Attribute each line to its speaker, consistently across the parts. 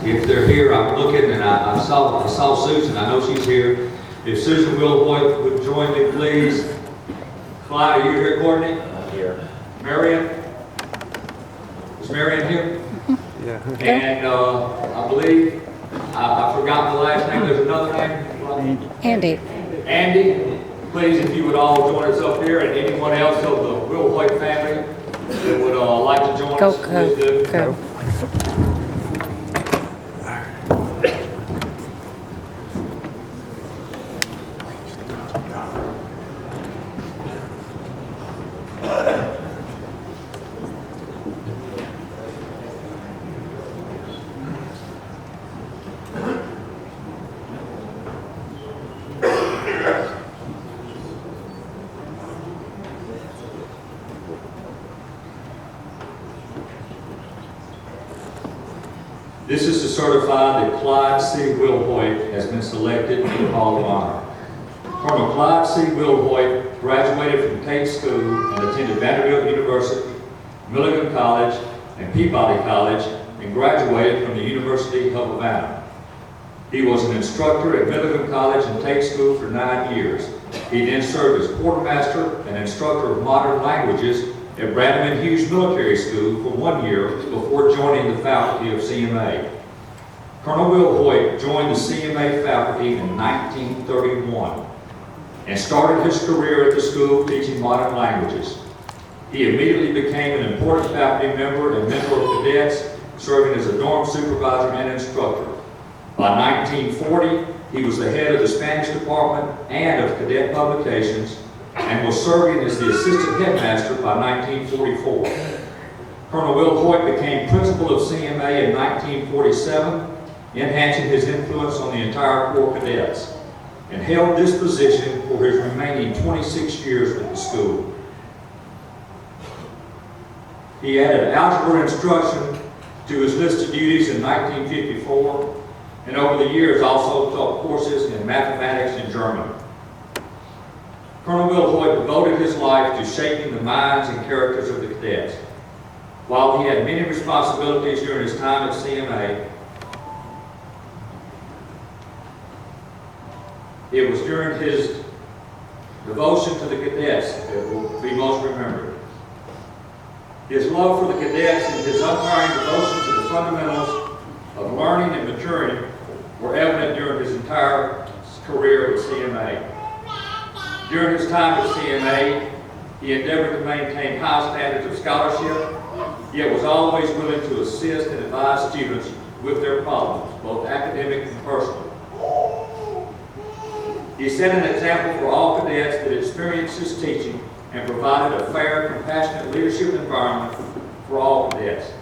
Speaker 1: if they're here, I'm looking and I saw Susan, I know she's here. If Susan Wilhoite would join me, please. Clyde, are you here, Courtney?
Speaker 2: Here.
Speaker 1: Marion? Is Marion here?
Speaker 3: Yeah.
Speaker 1: And I believe, I forgot the last name, there's another name?
Speaker 4: Andy.
Speaker 1: Andy, please, if you would all join us up here, and anyone else of the Wilhoite family that would like to join us, please do.
Speaker 4: Go.
Speaker 1: This is to certify that Clyde C. Wilhoite has been selected to the Hall of Honor. Colonel Clyde C. Wilhoite graduated from Tate School and attended Vanderbilt University, Milligan College, and Peabody College, and graduated from the University of Havana. He was an instructor at Milligan College and Tate School for 9 years. He then served as quartermaster and instructor of modern languages at Branham and Hughes Military School for 1 year before joining the faculty of CMA. Colonel Wilhoite joined the CMA faculty in 1931 and started his career at the school teaching modern languages. He immediately became an important faculty member and mentor of cadets, serving as a dorm supervisor and instructor. By 1940, he was the head of the Spanish department and of cadet publications, and was serving as the assistant headmaster by 1944. Colonel Wilhoite became principal of CMA in 1947, enhancing his influence on the entire Corps cadets, and held this position for his remaining 26 years with the school. He added algebra instruction to his list of duties in 1954, and over the years also taught courses in mathematics and German. Colonel Wilhoite devoted his life to shaping the minds and characters of the cadets. While he had many responsibilities during his time at CMA, it was during his devotion to the cadets that will be most remembered. His love for the cadets and his untiring devotion to the fundamentals of learning and maturing were evident during his entire career at CMA. During his time at CMA, he endeavored to maintain high standards of scholarship, yet was always willing to assist and advise students with their problems, both academic and personal. He set an example for all cadets that experienced his teaching and provided a fair, compassionate leadership environment for all cadets.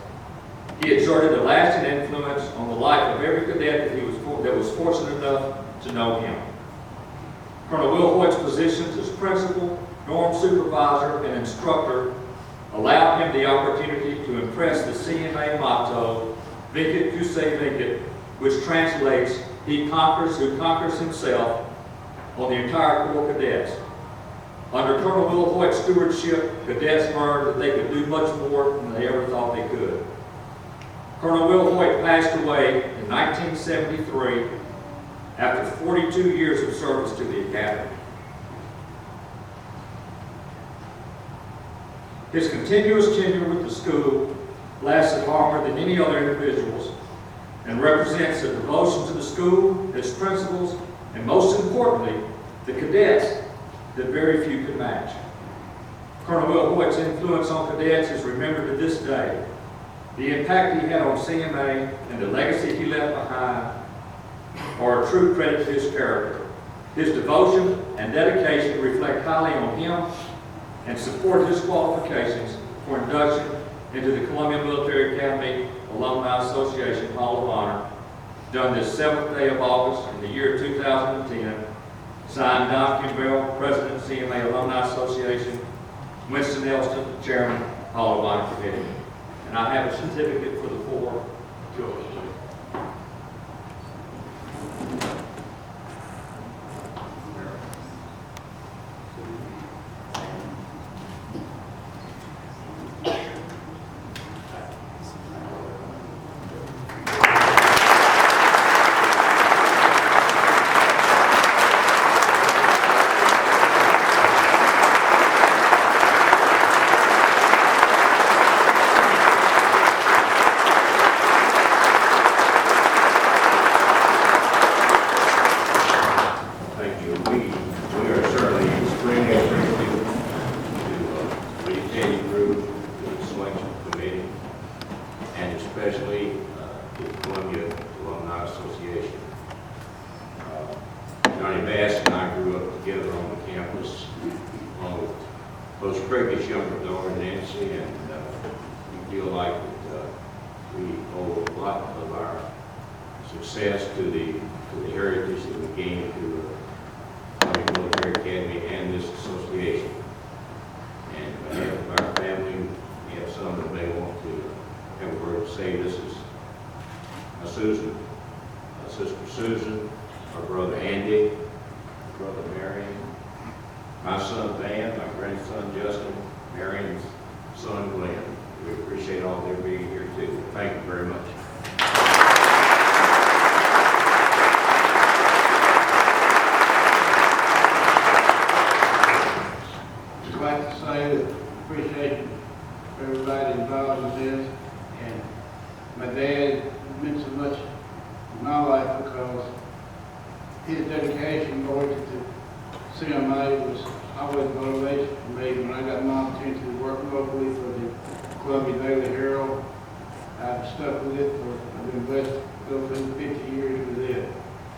Speaker 1: He exerted a lasting influence on the life of every cadet that was fortunate enough to know him. Colonel Wilhoite's positions as principal, dorm supervisor, and instructor allowed him the opportunity to impress the CMA motto, Vincit qui se vincit, which translates, he conquers who conquers himself, on the entire Corps cadets. Under Colonel Wilhoite's stewardship, cadets learned that they could do much more than they ever thought they could. Colonel Wilhoite passed away in 1973 after 42 years of service to the Academy. His continuous tenure with the school lasted longer than any other individual's and represents a devotion to the school, its principals, and most importantly, the cadets that very few could match. Colonel Wilhoite's influence on cadets is remembered to this day. The impact he had on CMA and the legacy he left behind are a true credit to his character. His devotion and dedication reflect highly on him and support his qualifications for induction into the Columbia Military Academy Alumni Association Hall of Honor, done this 7th day of August in the year 2010, signed Don Kimbell, President, CMA Alumni Association, Winston Elston, Chairman, Hall of Honor Committee. And I have a certificate for the 4 children.
Speaker 2: success, to the heritage that we gained through Army Military Academy and this association. And on behalf of our family, we have some that may want to have a word to say. This is Susan, Sister Susan, our brother Andy, brother Marion, my son Van, my grandson Justin, Marion's son Glenn. We appreciate all their being here too. Thank you very much.
Speaker 3: I'd like to say that appreciation for everybody involved in this, and my dad meant so much in my life because his dedication going to CMA was always motivation for me. When I got my opportunity to work locally for the Columbia Daily Herald, I've stuck with it for, I've been blessed to go through 50 years with it.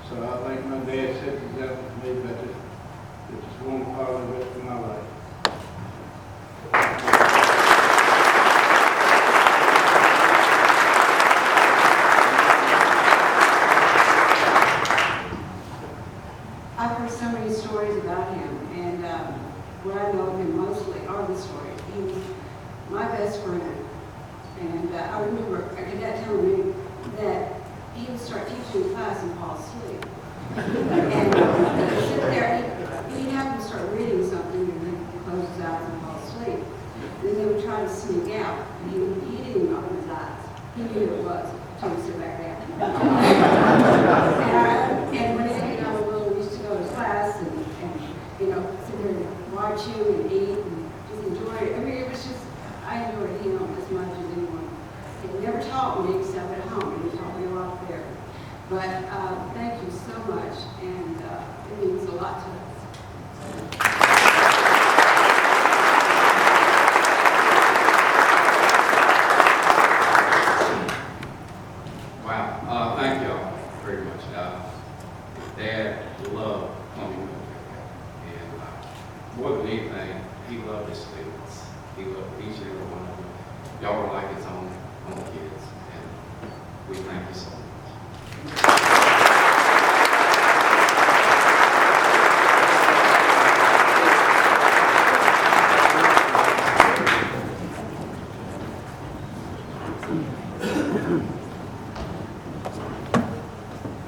Speaker 3: So I think my dad set this up for me that just one part of the rest of my life.
Speaker 4: I've heard so many stories about him, and what I know of him mostly are the stories. He was my best friend, and I remember a cadet telling me that he would start teaching a class and fall asleep. And he'd sit there, he'd have to start reading something, and then close his eyes and fall asleep. Then they would try to sneak out, and he didn't even open his eyes. He knew it was, so he'd sit back down. And when he, used to go to class and sit there and watch him and eat and just enjoy it. I mean, it was just, I enjoyed him as much as anyone. He never taught me except at home, and he taught me a lot there. But thank you so much, and it means a lot to us.
Speaker 5: Wow, thank y'all very much. Dad loved Columbia Military Academy, and more than anything, he loved his students. He loved each and every one of them. Y'all were like his own kids, and we thank you so much.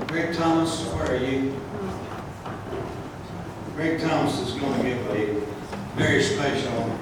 Speaker 6: Greg Thomas, where are you? Greg Thomas is going to give a very special